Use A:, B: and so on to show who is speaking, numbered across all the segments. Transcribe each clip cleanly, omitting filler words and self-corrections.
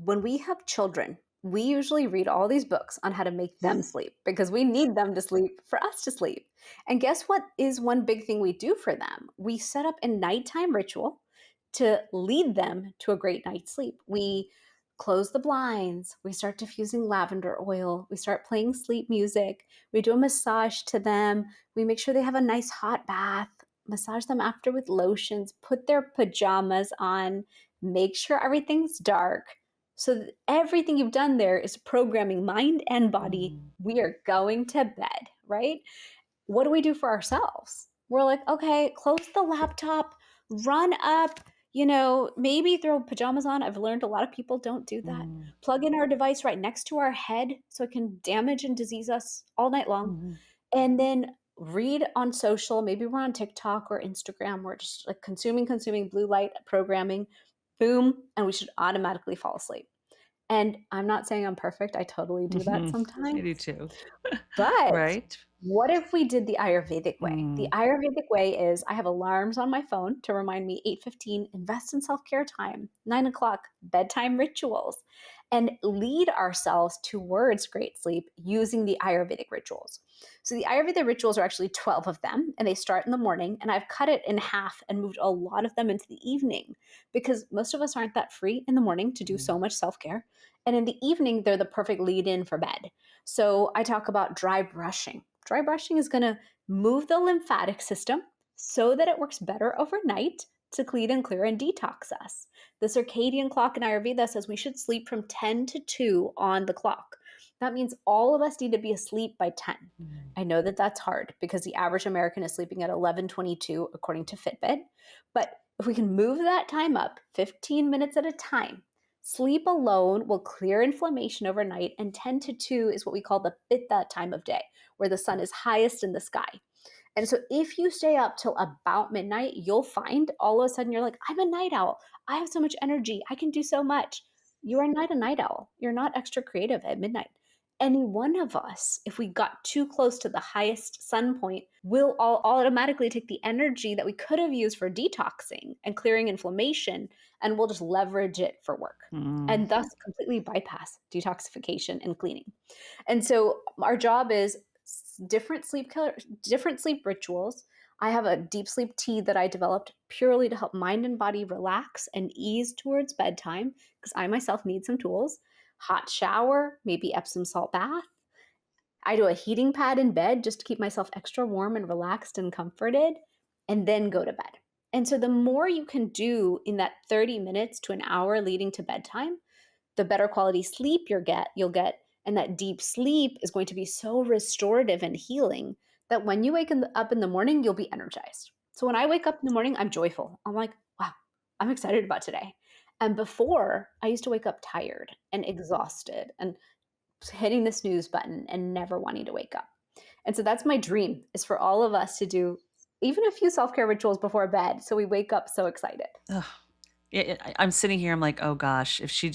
A: when we have children, we usually read all these books on how to make them sleep because we need them to sleep for us to sleep. And guess what is one big thing we do for them? We set up a nighttime ritual to lead them to a great night's sleep. We close the blinds, we start diffusing lavender oil, we start playing sleep music, we do a massage to them, we make sure they have a nice hot bath, massage them after with lotions, put their pajamas on, make sure everything's dark. So everything you've done there is programming mind and body.
B: Mm.
A: We are going to bed, right? What do we do for ourselves? We're like, okay, close the laptop, run up, maybe throw pajamas on. I've learned a lot of people don't do that.
B: Mm.
A: Plug in our device right next to our head so it can damage and disease us all night long.
B: Mhm.
A: And then read on social. Maybe we're on TikTok or Instagram. We're just like consuming blue light programming. Boom. And we should automatically fall asleep. And I'm not saying I'm perfect. I totally do that
B: Mhm. I
A: sometimes.
B: do too.
A: But
B: Right?
A: what if we did the Ayurvedic way? The
B: Mm.
A: Ayurvedic way is I have alarms on my phone to remind me 8:15, invest in self-care time, 9 o'clock, bedtime rituals, and lead ourselves towards great sleep using the Ayurvedic rituals. So the Ayurvedic rituals are actually 12 of them, and they start in the morning, and I've cut it in half and moved a lot of them into the evening because most of us aren't that free in the morning to do
B: Mm.
A: so much self-care. And in the evening, they're the perfect lead in for bed. So I talk about dry brushing. Dry brushing is going to move the lymphatic system so that it works better overnight to clean and clear and detox us. The circadian clock in Ayurveda says we should sleep from 10 to 2 on the clock. That means all of us need to be asleep by 10.
B: Mm.
A: I know that that's hard because the average American is sleeping at 11:22 according to Fitbit. But if we can move that time up 15 minutes at a time, sleep alone will clear inflammation overnight, and 10 to 2 is what we call the pitta time of day, where the sun is highest in the sky. And so if you stay up till about midnight, you'll find all of a sudden you're like, I'm a night owl. I have so much energy. I can do so much. You are not a night owl. You're not extra creative at midnight. Any one of us, if we got too close to the highest sun point, will all automatically take the energy that we could have used for detoxing and clearing inflammation, and we'll just leverage it for work
B: Mm.
A: and thus completely bypass detoxification and cleaning. And so our job is different sleep rituals. I have a deep sleep tea that I developed purely to help mind and body relax and ease towards bedtime because I myself need some tools. Hot shower, maybe Epsom salt bath. I do a heating pad in bed just to keep myself extra warm and relaxed and comforted, and then go to bed. And so the more you can do in that 30 minutes to an hour leading to bedtime, the better quality sleep you'll get, and that deep sleep is going to be so restorative and healing that when you up in the morning, you'll be energized. So when I wake up in the morning, I'm joyful. I'm like, wow, I'm excited about today. And before, I used to wake up tired and exhausted and hitting the snooze button and never wanting to wake up. And so that's my dream, is for all of us to do even a few self-care rituals before bed so we wake up so excited.
B: Ugh. I'm sitting here, I'm like, "Oh gosh, if she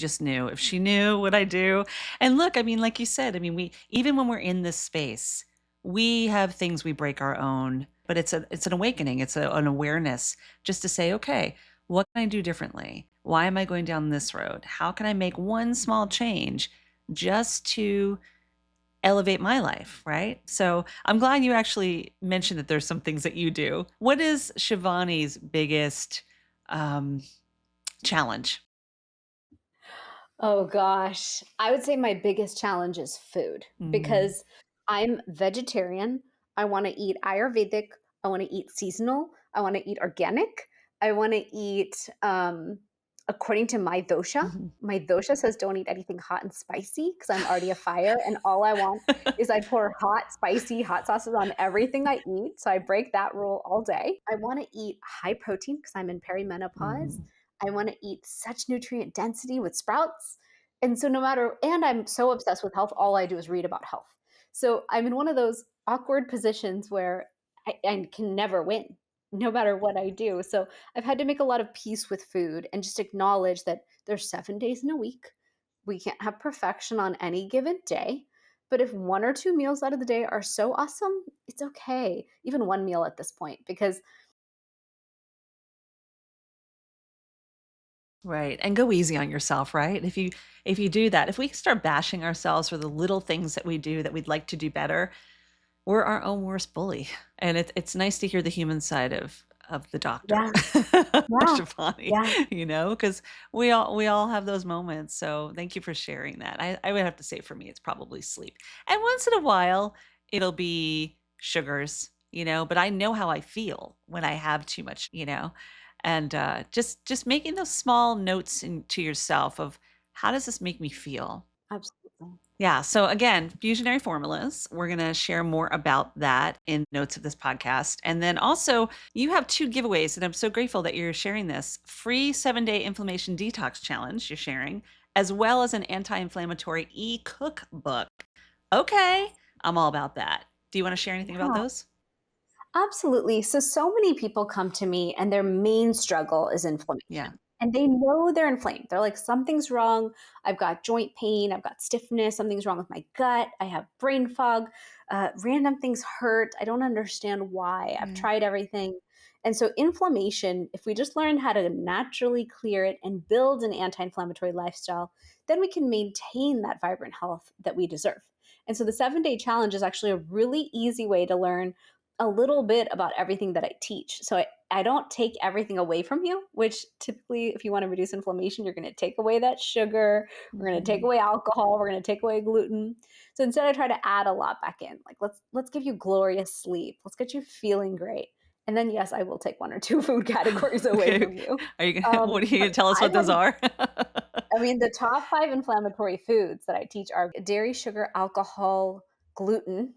B: knew what I do." And look, I mean, like you said, I mean, we even when we're in this space, we have things we break our own, but it's an awakening, an awareness just to say, "Okay, what can I do differently? Why am I going down this road? How can I make one small change just to elevate my life?" Right? So, I'm glad you actually mentioned that there's some things that you do. What is Shivani's biggest, um challenge?
A: Oh gosh. I would say my biggest challenge is food
B: Mm.
A: because I'm vegetarian. I want to eat Ayurvedic. I want to eat seasonal. I want to eat organic. I want to eat according to my dosha.
B: Mhm.
A: My dosha says don't eat anything hot and spicy because I'm already a fire, and all I want is I pour hot, spicy hot sauces on everything I eat. So I break that rule all day. I want to eat high protein because I'm in perimenopause.
B: Mhm.
A: I want to eat such nutrient density with sprouts. And so and I'm so obsessed with health, all I do is read about health. So I'm in one of those awkward positions where I can never win, no matter what I do. So I've had to make a lot of peace with food and just acknowledge that there's 7 days in a week. We can't have perfection on any given day. But if one or two meals out of the day are so awesome, it's okay. Even one meal at this point, because
B: Right. And go easy on yourself, right? If you do that, if we start bashing ourselves for the little things that we do that we'd like to do better, we're our own worst bully. And it's nice to hear the human side of the doctor,
A: Yeah, yeah,
B: Shivani,
A: yeah,
B: because we all have those moments. So thank you for sharing that. I would have to say for me, it's probably sleep. And once in a while, it'll be sugars, but I know how I feel when I have too much. And just making those small notes to yourself of how does this make me feel?
A: absolutely.
B: Yeah. So again, fusionary formulas. We're going to share more about that in notes of this podcast. And then also, you have two giveaways, and I'm so grateful that you're sharing this free 7-day inflammation detox challenge you're sharing, as well as an anti-inflammatory e-cookbook. Okay. I'm all about that. Do you want to share anything about
A: Yeah.
B: those?
A: Absolutely. So many people come to me and their main struggle is
B: Yeah.
A: inflammation. And they know they're inflamed. They're like, something's wrong. I've got joint pain. I've got stiffness. Something's wrong with my gut. I have brain fog. Random things hurt. I don't understand why. I've
B: Yeah.
A: tried everything. And so, inflammation, if we just learn how to naturally clear it and build an anti inflammatory lifestyle, then we can maintain that vibrant health that we deserve. And so, the 7-day challenge is actually a really easy way to learn a little bit about everything that I teach. So I don't take everything away from you, which typically, if you want to reduce inflammation, you're going to take away that sugar. We're going to take
B: Mhm.
A: away alcohol. We're going to take away gluten. So instead, I try to add a lot back in. Like let's give you glorious sleep. Let's get you feeling great. And then yes, I will take one or two food categories away
B: Okay.
A: from you.
B: Are you gonna, what are you
A: But
B: going to tell us
A: I
B: what those
A: don't.
B: are?
A: I mean, the top 5 inflammatory foods that I teach are dairy, sugar, alcohol, gluten,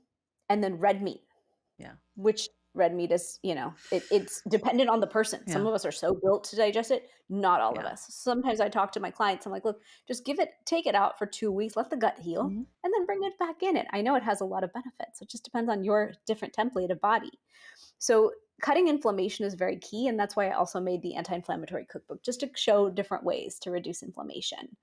A: and then red meat,
B: Yeah.
A: which red meat is, it's dependent on the person. Some
B: Yeah.
A: of us are so built to digest it, not all of
B: Yeah.
A: us. Sometimes I talk to my clients, I'm like, look, just take it out for 2 weeks, let the gut heal,
B: Mhm.
A: and then bring it back in it. I know it has a lot of benefits. It just depends on your different template of body. So cutting inflammation is very key. And that's why I also made the anti-inflammatory cookbook, just to show different ways to reduce inflammation.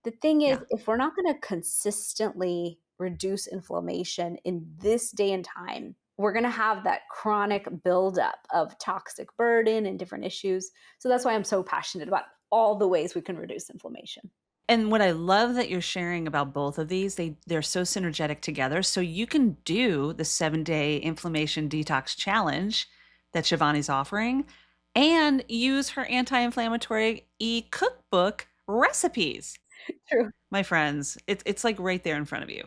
A: The thing is,
B: Yeah.
A: if we're not going to consistently reduce inflammation in this day and time, we're going to have that chronic buildup of toxic burden and different issues. So that's why I'm so passionate about all the ways we can reduce inflammation.
B: And what I love that you're sharing about both of these, they're so synergetic together. So you can do the 7-day inflammation detox challenge that Shivani's offering and use her anti-inflammatory e-cookbook recipes.
A: True.
B: My friends, it's like right there in front of you.